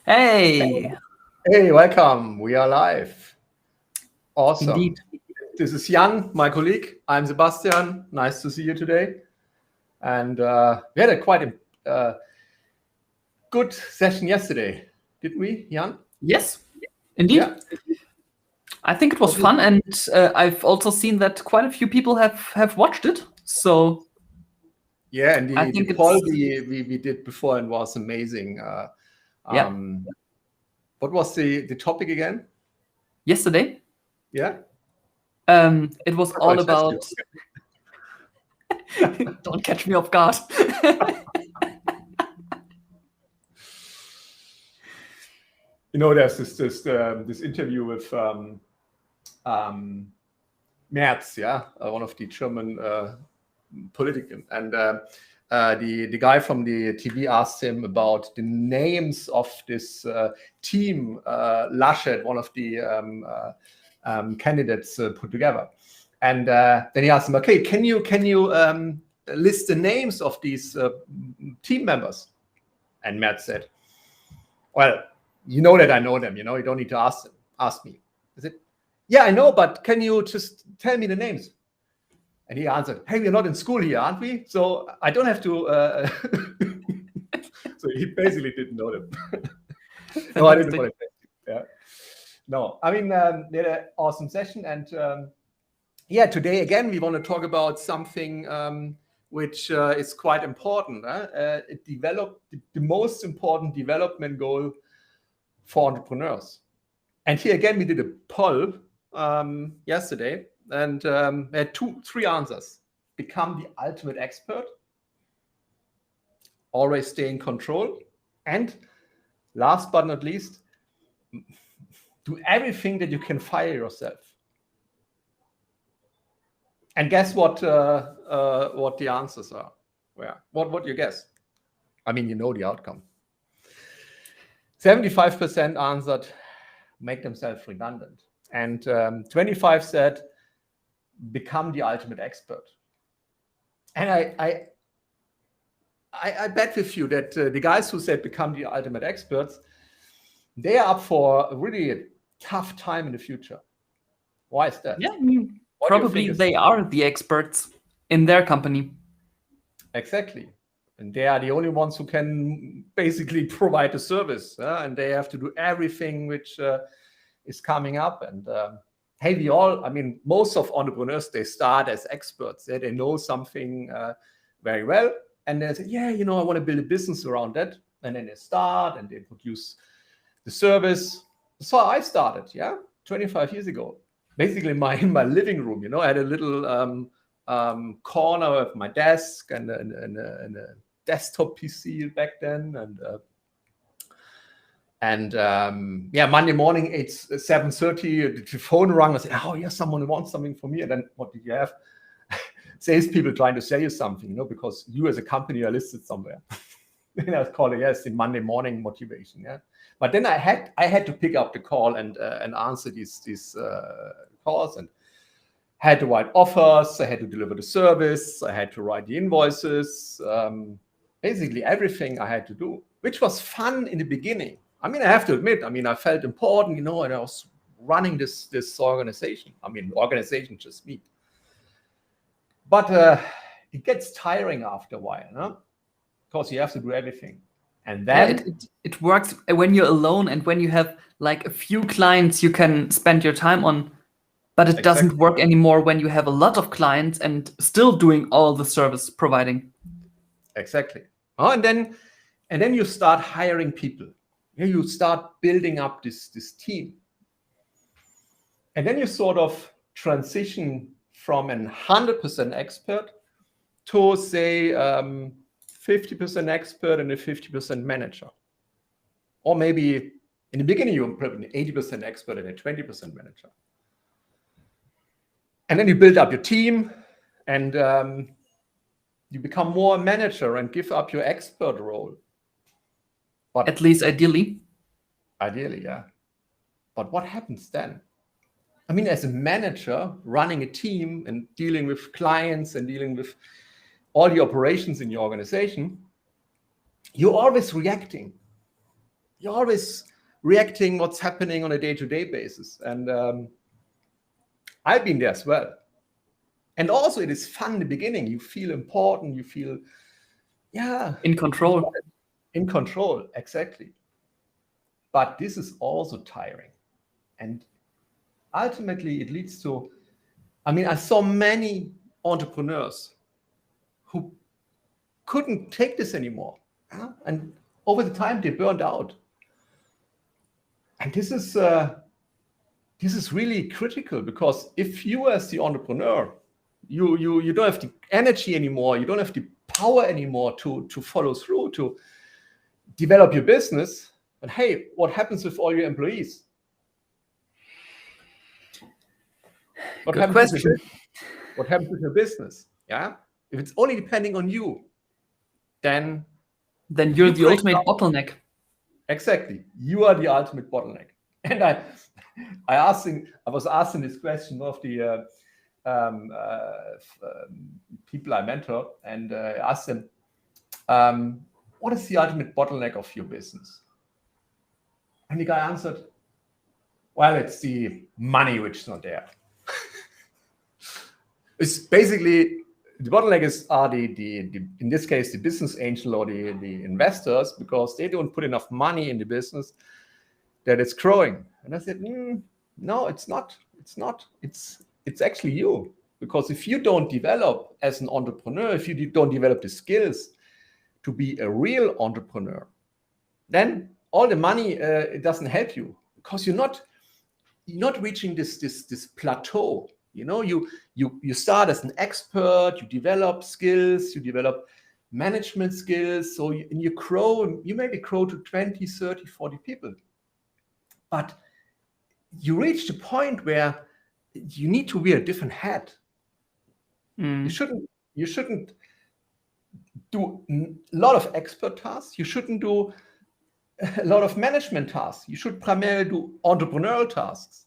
Hey, Hey, welcome. We are live. Awesome. indeed. This is Jan, my colleague. I'm Sebastian. Nice to see you today. And we had a quite good session yesterday, didn't we, Jan? Yes, indeed. Yeah. I think it was What was fun, and I've also seen that quite a few people have watched it. So Yeah, and I the think poll it's we did before and was amazing. yeah. What was the topic again? Yesterday, Yeah. it was How do I all test you? about. Don't catch me off guard. There's this interview with Merz, one of the German political, and the guy from the TV asked him about the names of this team Laschet, one of the candidates, put together, and then he asked him, "Okay, can you list the names of these team members?" And Merz said, "Well, you know that I know them. You don't need to ask me." I said, "Yeah, I know, but can you just tell me the names?" And he answered, "Hey, we're not in school here, aren't we? So I don't have to." So he basically didn't know them. No, I didn't want to. Yeah. No, I mean, we had an awesome session. And today again, we want to talk about something which is quite important. It developed the most important development goal for entrepreneurs. And here again, we did a poll yesterday, and we had three answers: become the ultimate expert, always stay in control, and last but not least, do everything that you can fire yourself. And guess what the answers are? Yeah. What you guess? I mean, you know the outcome. 75% answered make themselves redundant, and 25 said become the ultimate expert. And I bet with you that the guys who said become the ultimate experts, they are up for a really tough time in the future. Why is that? Yeah, I mean, What do you probably think is they are the experts in their company. exactly? And they are the only ones who can basically provide the service, and they have to do everything which is coming up. And hey, most of entrepreneurs, they start as experts. They know something very well, and they say, yeah, I want to build a business around that. And then they start and they produce the service. So I started, 25 years ago, basically in my living room. I had a little corner of my desk and a desktop PC back then, and Monday morning, it's 7:30. The phone rang. I said, "Oh, yeah, someone wants something from me." And then, what did you have? Salespeople trying to sell you something, because you as a company are listed somewhere. And I was calling, yes, the Monday morning motivation, yeah. But then I had to pick up the call and answer these calls, and had to write offers. I had to deliver the service. I had to write the invoices. Basically everything I had to do, which was fun in the beginning. I mean, I have to admit, I felt important, and I was running this organization. Organization, just me. But it gets tiring after a while, no? Because you have to do everything. And Yeah, then it works when you're alone and when you have like a few clients you can spend your time on, but it doesn't exactly, work anymore when you have a lot of clients and still doing all the service providing. exactly. Oh, and then you start hiring people. You start building up this team. And then you sort of transition from an 100% expert to, say, 50% expert and a 50% manager. Or maybe in the beginning, you're probably an 80% expert and a 20% manager. And then you build up your team, and you become more a manager and give up your expert role. But At least ideally. ideally, yeah. But what happens then? As a manager, running a team and dealing with clients and dealing with all the operations in your organization, you're always reacting. you're always reacting what's happening on a day-to-day basis. And I've been there as well. And also it is fun in the beginning. You feel important, you feel, in control. In control, exactly. But this is also tiring. And ultimately it leads to, I saw many entrepreneurs who couldn't take this anymore. And over the time they burned out. And this is really critical, because if you as the entrepreneur, you don't have the energy anymore, you don't have the power anymore to follow through, to develop your business, and hey, what happens with all your employees? What Good happens question. what happens with your business? Yeah, if it's only depending on you, then you're the ultimate bottleneck. Exactly, you are the ultimate bottleneck. And I was asking this question of the people I mentor, and I asked them, what is the ultimate bottleneck of your business? And the guy answered, well, it's the money which is not there. It's basically, the bottleneck are the in this case the business angel or the investors, because they don't put enough money in the business that it's growing. And I said, no, it's not. It's actually you. Because if you don't develop as an entrepreneur, if you don't develop the skills to be a real entrepreneur, then all the money it doesn't help you, because you're not reaching this plateau. You start as an expert, you develop skills, you develop management skills, so you grow, you maybe grow to 20, 30, 40 people. But you reach the point where you need to wear a different hat. You shouldn't do a lot of expert tasks. You shouldn't do a lot of management tasks. You should primarily do entrepreneurial tasks.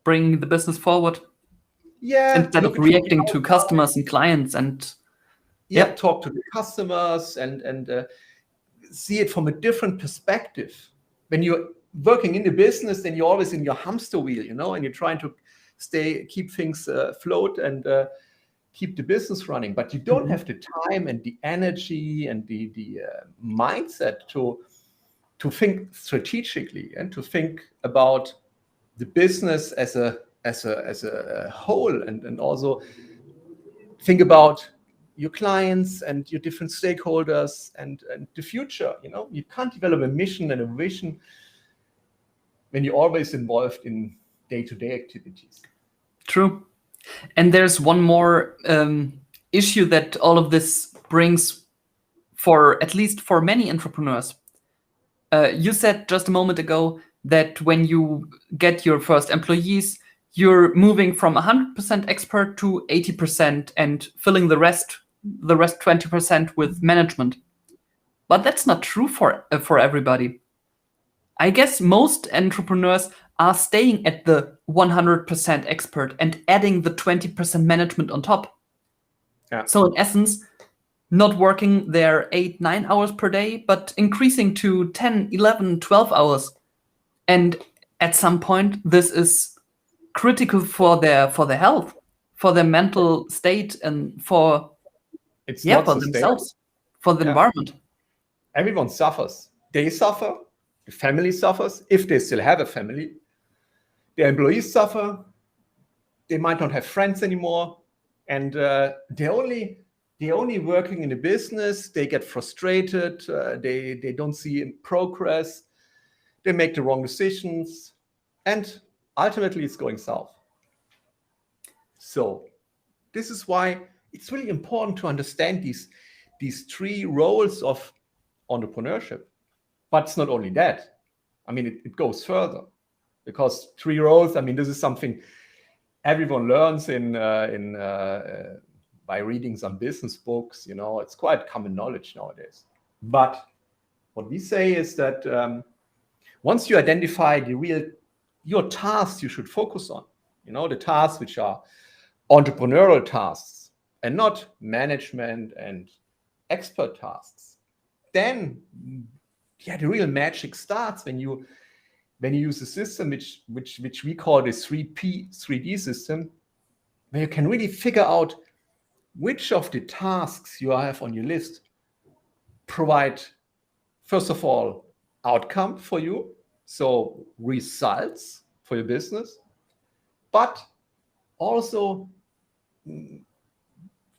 Bring the business forward. Instead of reacting to customers and clients, and talk to the customers and see it from a different perspective. When you're working in the business, then you're always in your hamster wheel, and you're trying to keep things afloat and keep the business running. But you don't have the time and the energy and the mindset to think strategically and to think about the business as a whole, and also think about your clients and your different stakeholders and the future. You can't develop a mission and a vision when you're always involved in day-to-day activities. True. And there's one more issue that all of this brings, at least for many entrepreneurs. You said just a moment ago that when you get your first employees, you're moving from 100% expert to 80% and filling the rest 20% with management. But that's not true for everybody. I guess most entrepreneurs are staying at the 100% expert and adding the 20% management on top. Yeah. So in essence, not working their 8-9 hours per day, but increasing to 10, 11, 12 hours. And at some point, this is critical for their health, for their mental state, and for themselves, for the environment. Everyone suffers. They suffer. The family suffers, if they still have a family. The employees suffer. They might not have friends anymore, and they're only working in a business. They get frustrated. They don't see progress. They make the wrong decisions, and ultimately it's going south. So this is why it's really important to understand these three roles of entrepreneurship. But it's not only that. It goes further, because three roles. This is something everyone learns by reading some business books. It's quite common knowledge nowadays. But what we say is that once you identify your tasks, you should focus on. The tasks which are entrepreneurial tasks and not management and expert tasks. Then the real magic starts when you use a system which we call the 3D system, where you can really figure out which of the tasks you have on your list provide, first of all, outcome for you, so results for your business, but also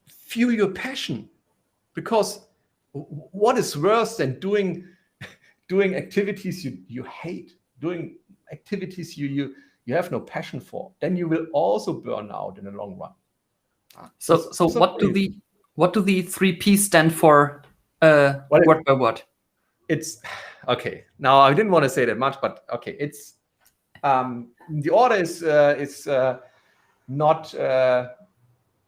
fuel your passion. Because what is worse than doing activities you hate, doing activities you have no passion for? Then you will also burn out in the long run. So what do the 3 Ps stand for? Word by word. It's okay. Now I didn't want to say that much, but okay. It's the order is not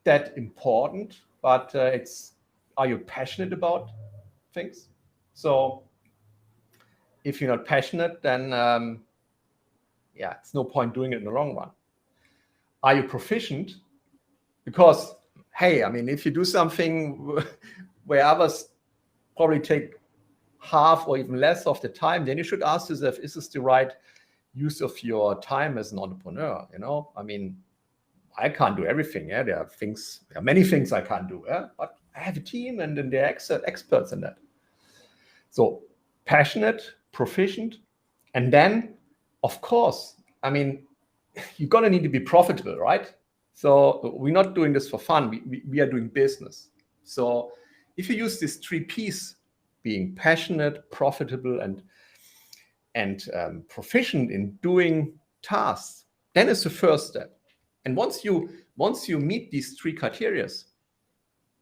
that important, but it's, are you passionate about things? So if you're not passionate, then it's no point doing it in the long run. Are you proficient? Because hey, I mean, if you do something where others probably take half or even less of the time, then you should ask yourself, is this the right use of your time as an entrepreneur? I mean, I can't do everything. There are many things I can't do. But I have a team, and then they're experts in that. So passionate, proficient, and then, of course, I mean, you're gonna need to be profitable, right? So we're not doing this for fun. We are doing business. So if you use these 3 Ps, being passionate, profitable, and proficient in doing tasks, then it's the first step. And once you meet these 3 criteria,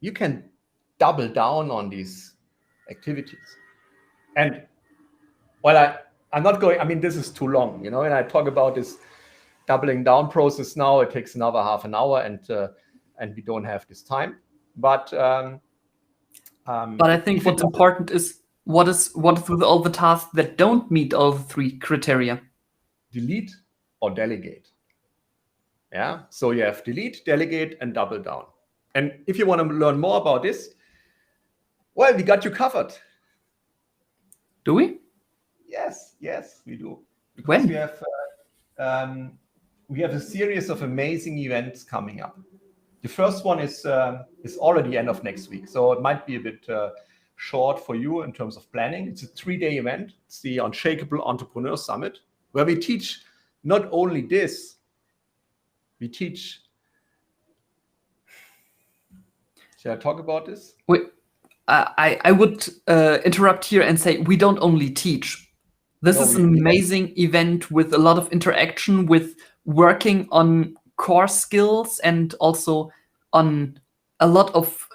you can double down on these activities. And well, I'm not going, I mean, this is too long, and I talk about this doubling down process now, it takes another half an hour, and we don't have this time. But I think what's important is what is with all the tasks that don't meet all the 3 criteria? Delete or delegate. Yeah, so you have delete, delegate, and double down. And if you want to learn more about this, well, we got you covered. Do we? Yes, we do. Because when? We have a series of amazing events coming up. The first one is already end of next week, so it might be a bit short for you in terms of planning. It's a 3-day event. It's the Unshakable Entrepreneur Summit, where we teach not only this, we teach. Shall I talk about this? Wait, I would interrupt here and say we don't only teach. This is an amazing event with a lot of interaction, with working on core skills and also on a lot of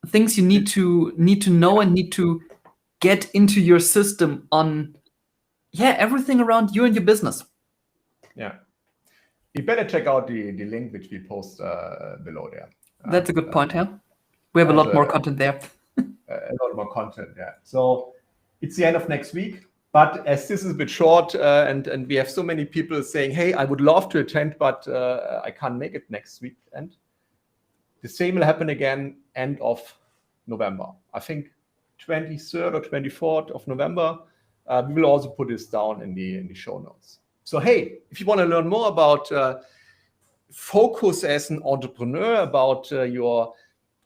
things you need to know and need to get into your system on everything around you and your business. Yeah. You better check out the link which we post below there. That's a good point, yeah. We have a lot more content there. A lot more content, yeah. So it's the end of next week. But as this is a bit short and we have so many people saying, hey, I would love to attend, but I can't make it next week. And the same will happen again end of November. I think 23rd or 24th of November. We will also put this down in the show notes. So, hey, if you want to learn more about focus as an entrepreneur, about your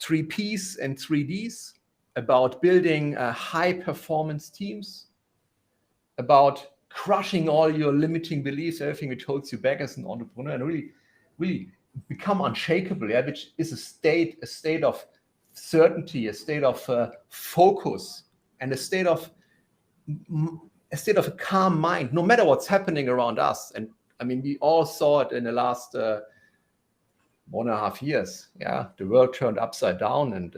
3 Ps and 3 Ds, about building high performance teams, about crushing all your limiting beliefs, everything which holds you back as an entrepreneur, and really become unshakable, which is a state of certainty, a state of focus, and a state of a calm mind, no matter what's happening around us. And I mean, we all saw it in the last 1.5 years. Yeah, the world turned upside down, and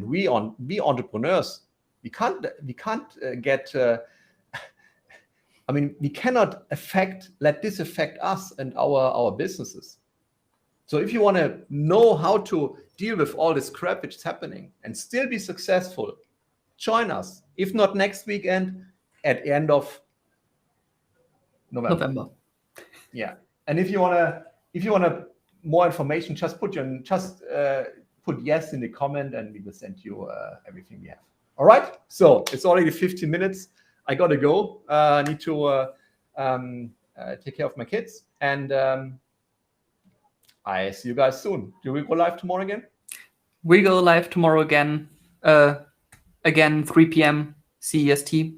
we entrepreneurs, we can't get. I mean, we cannot let this affect us and our businesses. So if you want to know how to deal with all this crap which is happening and still be successful, join us. If not next weekend, at the end of November. Yeah. And if you wanna more information, just put yes in the comment, and we will send you everything we have. All right. So it's already 15 minutes. I got to go. I need to take care of my kids. And I see you guys soon. Do we go live tomorrow again? We go live tomorrow again. Again, 3 p.m. CEST.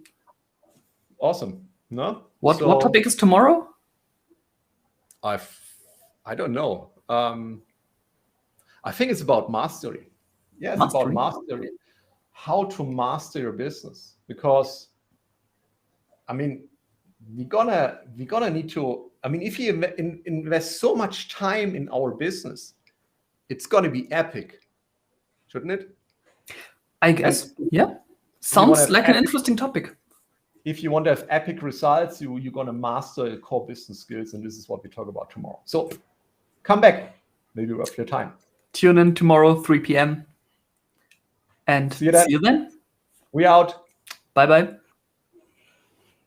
Awesome. No? What topic is tomorrow? I don't know. I think it's about mastery. Yeah, it's about mastery. How to master your business. Because, I mean, we're gonna need to, I mean, if you invest so much time in our business, it's gonna be epic, shouldn't it? I guess. Yeah. Sounds like an interesting topic. If you want to have epic results, you're going to master your core business skills, and this is what we talk about tomorrow. So come back, maybe worth your time. Tune in tomorrow, 3 p.m. And see you then. We out. Bye-bye.